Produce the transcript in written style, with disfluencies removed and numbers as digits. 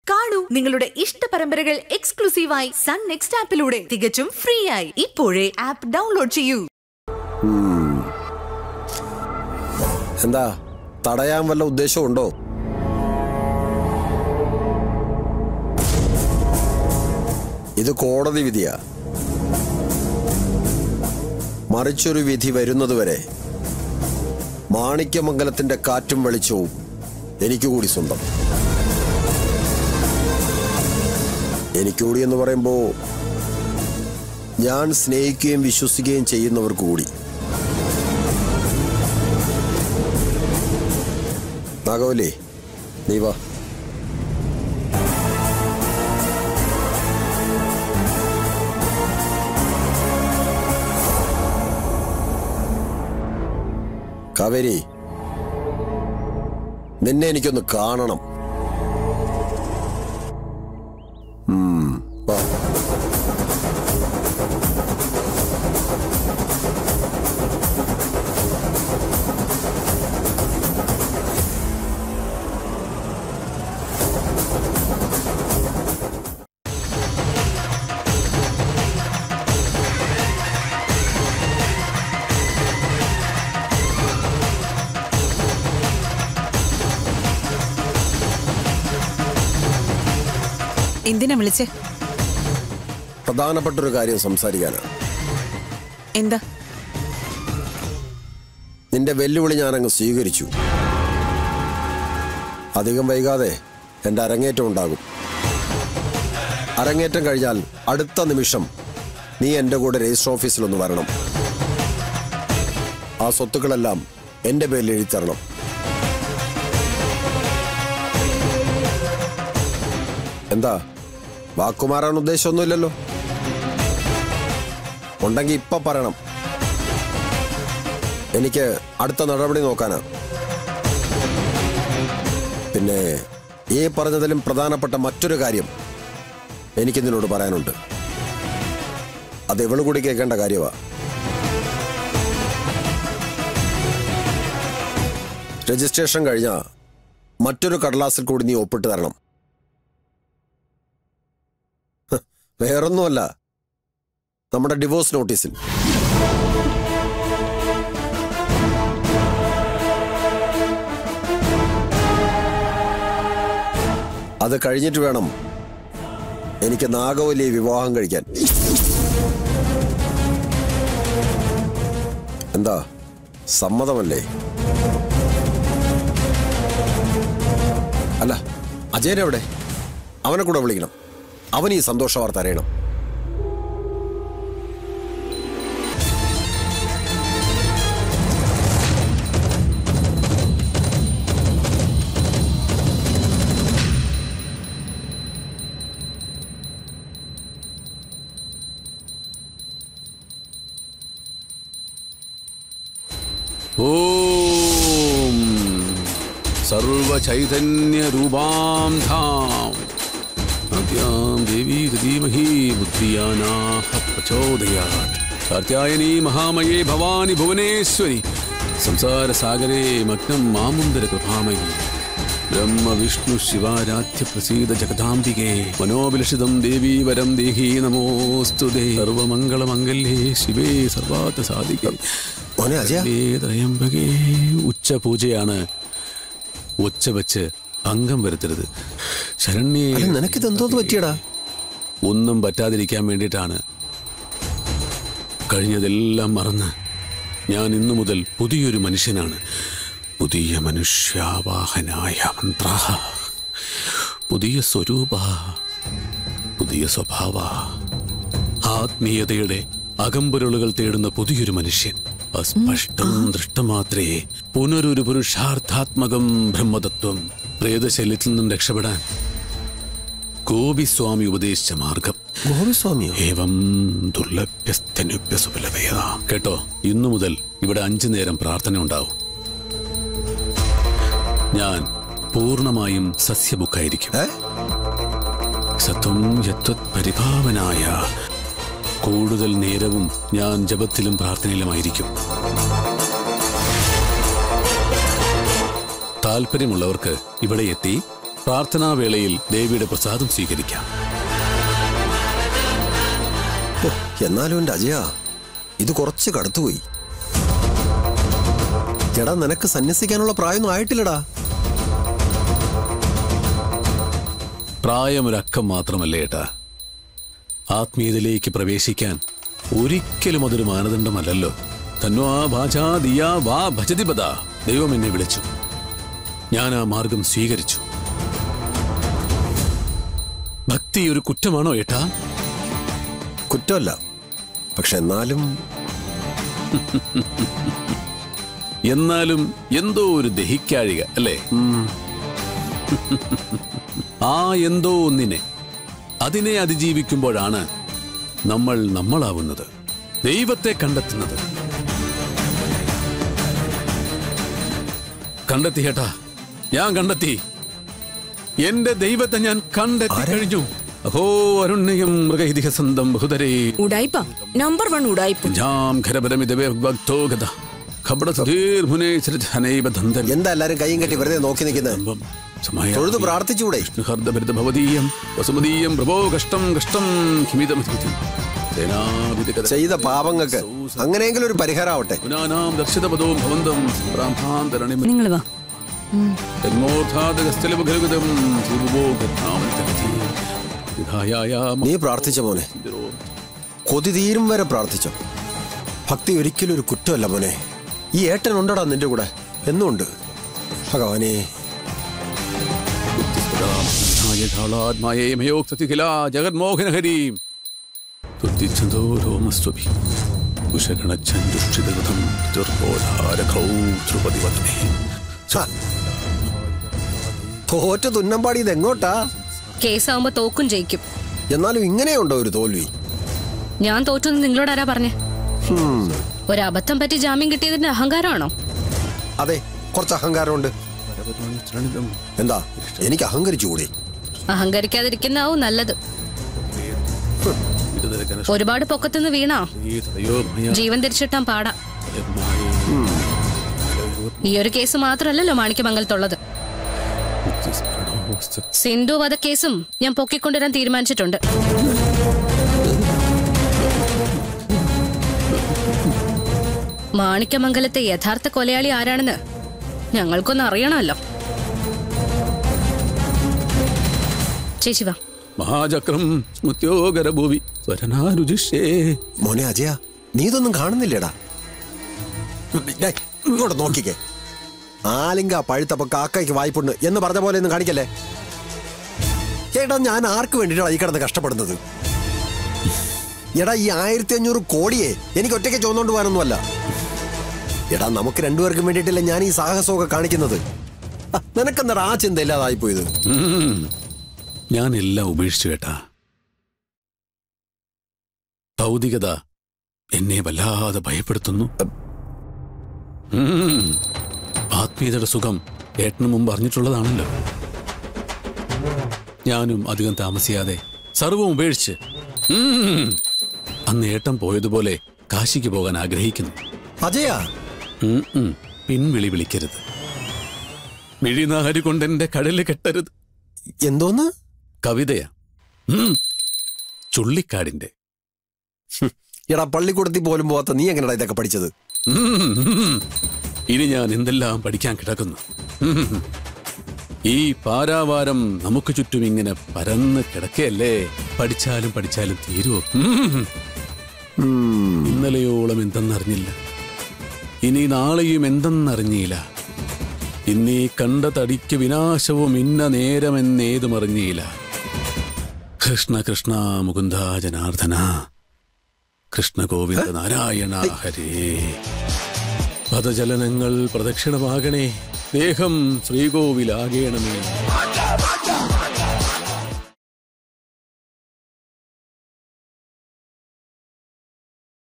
കാണൂ നിങ്ങളുടെ ഇഷ്ട പരമ്പരകൾ എക്സ്ക്ലൂസീവായി സൺ നെക്സ്റ്റ് ആപ്പിലൂടെ തികച്ചും ഫ്രീ ആയി. ഇപ്പോഴേ ആപ്പ് ഡൗൺലോഡ് ചെയ്യൂ. എന്താ തടയാൻ വല്ല ഉദ്ദേശമുണ്ടോ? ഇത് കോടതി വിധിയാ. മറിച്ചൊരു വിധി വരുന്നതുവരെ മാണിക്യമംഗലത്തിന്റെ കാറ്റും വെളിച്ചവും എനിക്കുകൂടി സ്വന്തം. എനിക്കുകൂടി എന്ന് പറയുമ്പോ ഞാൻ സ്നേഹിക്കുകയും വിശ്വസിക്കുകയും ചെയ്യുന്നവർക്ക് കൂടി. നാഗവല്ലേ, നീ വാ. കാവേരി, നിന്നെ എനിക്കൊന്ന് കാണണം. വാ. എന്തിനാ വിളിച്ചേ? പ്രധാനപ്പെട്ടൊരു കാര്യം സംസാരിക്കാനാണ്. എന്താ? നിന്റെ വെല്ലുവിളി ഞാനങ്ങ് സ്വീകരിച്ചു. അധികം വൈകാതെ എൻ്റെ അരങ്ങേറ്റം ഉണ്ടാകും. അരങ്ങേറ്റം കഴിഞ്ഞാൽ അടുത്ത നിമിഷം നീ എൻ്റെ കൂടെ രജിസ്റ്റർ ഓഫീസിലൊന്ന് വരണം. ആ സ്വത്തുക്കളെല്ലാം എൻ്റെ പേരിൽ എഴുതിത്തരണം. എന്താ, വാക്കുമാറാൻ ഉദ്ദേശമൊന്നുമില്ലല്ലോ? ഉണ്ടെങ്കിൽ ഇപ്പൊ പറയണം. എനിക്ക് അടുത്ത നടപടി നോക്കാനാ. പിന്നെ ഈ പറഞ്ഞതിലും പ്രധാനപ്പെട്ട മറ്റൊരു കാര്യം എനിക്ക് നിന്നോട് പറയാനുണ്ട്. അത് ഇവള് കൂടി കേൾക്കേണ്ട കാര്യമാ. രജിസ്ട്രേഷൻ കഴിഞ്ഞാ മറ്റൊരു കടലാസിൽ കൂടി നീ ഒപ്പിട്ട് തരണം. വേറൊന്നുമല്ല, നമ്മുടെ ഡിവോഴ്സ് നോട്ടീസിൽ. അത് കഴിഞ്ഞിട്ട് വേണം എനിക്ക് നാഗവല്ലിയെ വിവാഹം കഴിക്കാൻ. എന്താ, സമ്മതമല്ലേ? അല്ല, അജയനെവിടെ? അവനെ കൂടെ വിളിക്കണം. അവൻ ഈ സന്തോഷ വാർത്ത അറിയണം. ഓം സർവചൈതന്യ രൂപാം ധാം നദ്യാം ദേവീ ധീമഹി ബുദ്ധിയാനാഹ പ്രചോദയാത് കാർത്യായനീ മഹാമയേ ഭവാനി ഭുവനേശ്വരി സംസാരസാഗരേ മഗ്നം മാമുന്ദര കൃപാമയി ബ്രഹ്മ വിഷ്ണു ശിവാരാധ്യ പ്രസീദ ജഗദാംബികേ മനോഭിലഷിതം ദേവീ വരം ദേഹി നമോസ്തുതേ സർവമംഗളമംഗല്യേ ശിവേ സർവാർത്ഥ സാധികേ ത്രയംബകേ. ഉച്ചപൂജയാണ്. ഒച്ച വെച്ച് ഭംഗം വരുത്തരുത്. ശരണ്യേ, നിനക്കിതെന്തോ പറ്റിയടാ? ഒന്നും പറ്റാതിരിക്കാൻ വേണ്ടിയിട്ടാണ്. കഴിഞ്ഞതെല്ലാം മറന്ന് ഞാൻ ഇന്നു മുതൽ പുതിയൊരു മനുഷ്യനാണ്. പുതിയ മനുഷ്യാവാഹനായ മന്ത്ര, പുതിയ സ്വരൂപ, പുതിയ സ്വഭാവ, ആത്മീയതയുടെ അകമ്പൊരുളുകൾ തേടുന്ന പുതിയൊരു മനുഷ്യൻ. അസ്പഷ്ടം ദൃഷ്ടമാത്രേ പുനരൊരു പുരുഷാർത്ഥാത്മകം ബ്രഹ്മതത്വം. പ്രേതശല്യത്തിൽ നിന്നും രക്ഷപ്പെടാൻ ഗോപിസ്വാമി ഉപദേശിച്ച മാർഗം. ഗോപിസ്വാമിയോ? ഏവം ദുർലഭ്യസ്തനുഭ്യസുലഭയ. കേട്ടോ, ഇന്നു മുതൽ ഇവിടെ 5 നേരം പ്രാർത്ഥന ഉണ്ടാവും. ഞാൻ പൂർണ്ണമായും സസ്യബുക്കായിരിക്കും. സത്വം യത്വത് പരിഭാവനായ. കൂടുതൽ നേരവും ഞാൻ ജപത്തിലും പ്രാർത്ഥനയിലുമായിരിക്കും. താല്പര്യമുള്ളവർക്ക് ഇവിടെ എത്തി പ്രാർത്ഥനാവേളയിൽ ദേവിയുടെ പ്രസാദം സ്വീകരിക്കാം. എന്നാലും എന്റെ അജയ, ഇത് കുറച്ച് കടത്തുപോയി. എടാ, നിനക്ക് സന്യസിക്കാനുള്ള പ്രായമൊന്നും ആയിട്ടില്ലടാ. പ്രായമൊരക്കം മാത്രമല്ലേ ഏട്ടാ. ആത്മീയതയിലേക്ക് പ്രവേശിക്കാൻ ഒരിക്കലും അതൊരു മാനദണ്ഡമല്ലല്ലോ. തന്നോ ഭാജാ ദിയാ വാ ഭജതിപദ. ദൈവം എന്നെ വിളിച്ചു, ഞാൻ ആ മാർഗം സ്വീകരിച്ചു. ഭക്തി ഒരു കുറ്റമാണോ ഏട്ടാ? കുറ്റമല്ല, പക്ഷെ എന്നാലും എന്തോ ഒരു ദഹിക്കാഴിക അല്ലേ? ആ എന്തോ ഒന്നിനെ, അതിനെ അതിജീവിക്കുമ്പോഴാണ് നമ്മൾ നമ്മളാവുന്നത്, ദൈവത്തെ കണ്ടെത്തുന്നത്. കണ്ടെത്തി ഏട്ടാ, ഞാൻ കണ്ടെത്തി. എന്റെ ദൈവത്തെ ഞാൻ കണ്ടെത്തി കഴിഞ്ഞു. അഹോ അരുണ്യം മൃഗൈതിഹ സന്തം ബഹുതരേ ഉടായിപ്പ നമ്പർ 1 ഉടായിപ്പ്. എന്താ എല്ലാരും കൈയും കെട്ടി വെറുതെ നോക്കി നിൽക്കുന്നത്? തൊഴുത് പ്രാർത്ഥിച്ചൂടെ? ചെയ്ത പാപങ്ങൾക്ക് അങ്ങനെയെങ്കിലും ഒരു പരിഹാരം ആവട്ടെ. നിങ്ങൾ വാ. നീ പ്രാർത്ഥിച്ച മോനെ, കൊതി തീരും വരെ പ്രാർത്ഥിച്ചോ. ഭക്തി ഒരിക്കലും ഒരു കുറ്റമല്ല മോനെ. ഈ ഏട്ടൻ ഉണ്ടടാ നിന്റെ കൂടെ, എന്നുണ്ട്. ഭഗവാനേ, തോറ്റ തുന്നമ്പാടി ഇത് എങ്ങോട്ടാ? കേസാവുമ്പോ തോക്കും ജയിക്കും. എന്നാലും ഇങ്ങനെയുണ്ടോ ഒരു തോൽവി? ഞാൻ തോറ്റെന്ന് നിങ്ങളോട് ആരാ പറഞ്ഞേ? ഒരബദ്ധം പറ്റി ജാമ്യം കിട്ടിയതിന്റെ അഹങ്കാരമാണോ? അതെ, കുറച്ച് അഹങ്കാരമുണ്ട്. എന്താ, എനിക്ക് അഹങ്കരിച്ചുകൂടി? അഹങ്കരിക്കാതിരിക്കുന്നാവും നല്ലത്. ഒരുപാട് പൊക്കത്തുനിന്ന് വീണാ ജീവൻ തിരിച്ചിട്ടാൻ പാടാ. ഈ ഒരു കേസ് മാത്രമല്ലല്ലോ മാണിക്യമംഗലത്തുള്ളത്. സിന്ധു വധക്കേസും ഞാൻ പൊക്കിക്കൊണ്ടുവരാൻ തീരുമാനിച്ചിട്ടുണ്ട്. മാണിക്യമംഗലത്തെ യഥാർത്ഥ കൊലയാളി ആരാണെന്ന് ഞങ്ങൾക്കൊന്ന് അറിയണമല്ലോ. ചേച്ചി വാ. മഹാചക്രം സ്മൃത്യോഗരഭൂവി സ്വരനാരുജിഷേ. മോനെ അജയ, നീ ഇതൊന്നും കാണുന്നില്ലേടാ? ഇങ്ങോട്ട് നോക്കിക്കേ. ആലിങ്ക പഴുത്തപ്പോ കാക്കയ്ക്ക് വായ്പുണ്ട് എന്ന് പറഞ്ഞ പോലെ ഒന്നും കാണിക്കല്ലേ. ചേട്ടാ, ഞാൻ ആർക്ക് വേണ്ടിയിട്ടാണ് ഈ കിടന്ന് കഷ്ടപ്പെടുന്നത്? എടാ, ഈ 1500 കോടിയെ എനിക്ക് ഒറ്റയ്ക്ക് ചോന്നുകൊണ്ട് പോകാനൊന്നുമല്ല. എടാ, നമുക്ക് രണ്ടുപേർക്കും വേണ്ടിയിട്ടല്ലേ ഞാൻ ഈ സാഹസമൊക്കെ കാണിക്കുന്നത്. നിനക്കെന്താ ആ ചിന്ത ഇല്ലാതായിപ്പോയത്? ഞാൻ എല്ലാം ഉപേക്ഷിച്ചു കേട്ടാ. ഭൗതികത എന്നെ വല്ലാതെ ഭയപ്പെടുത്തുന്നു. ആത്മീയതയുടെ സുഖം ഏട്ടന് മുമ്പ് അറിഞ്ഞിട്ടുള്ളതാണല്ലോ. ഞാനും അധികം താമസിയാതെ സർവ്വം ഉപേക്ഷിച്ച് അന്ന് ഏട്ടൻ പോയതുപോലെ കാശിക്ക് പോകാൻ ആഗ്രഹിക്കുന്നു. അജയ, പിൻവിളി വിളിക്കരുത്. മിഴിനാരി കൊണ്ട് എന്റെ കടല് കെട്ടരുത്. എന്തോന്ന്? കവിതയാ, ചുള്ളിക്കാടിന്റെ. എടാ, പള്ളിക്കൂടത്തിൽ പോലും പോവാത്ത നീ എങ്ങനെയാ ഇതൊക്കെ പഠിച്ചത്? ഇനി ഞാൻ എന്തെല്ലാം പഠിക്കാൻ കിടക്കുന്നു. ഈ പാരാവാരം നമുക്ക് ചുറ്റും ഇങ്ങനെ പരന്ന് കിടക്കയല്ലേ. പഠിച്ചാലും പഠിച്ചാലും തീരുവോ? ഇന്നലെയോളം എന്തെന്നറിഞ്ഞില്ല, ഇനി നാളെയും എന്തെന്നറിഞ്ഞില്ല. ഇന്നീ കണ്ട തടിക്ക് വിനാശവും ഇന്ന നേരമെന്നേതും അറിഞ്ഞില്ല. കൃഷ്ണ കൃഷ്ണ മുകുന്ദ ജനാർദ്ദന, കൃഷ്ണ ഗോവിന്ദ നാരായണ ഹരേ. പദചലനങ്ങൾ പ്രദക്ഷിണമാകണേ, ദേഹം ശ്രീകോവിലാകേണമേ.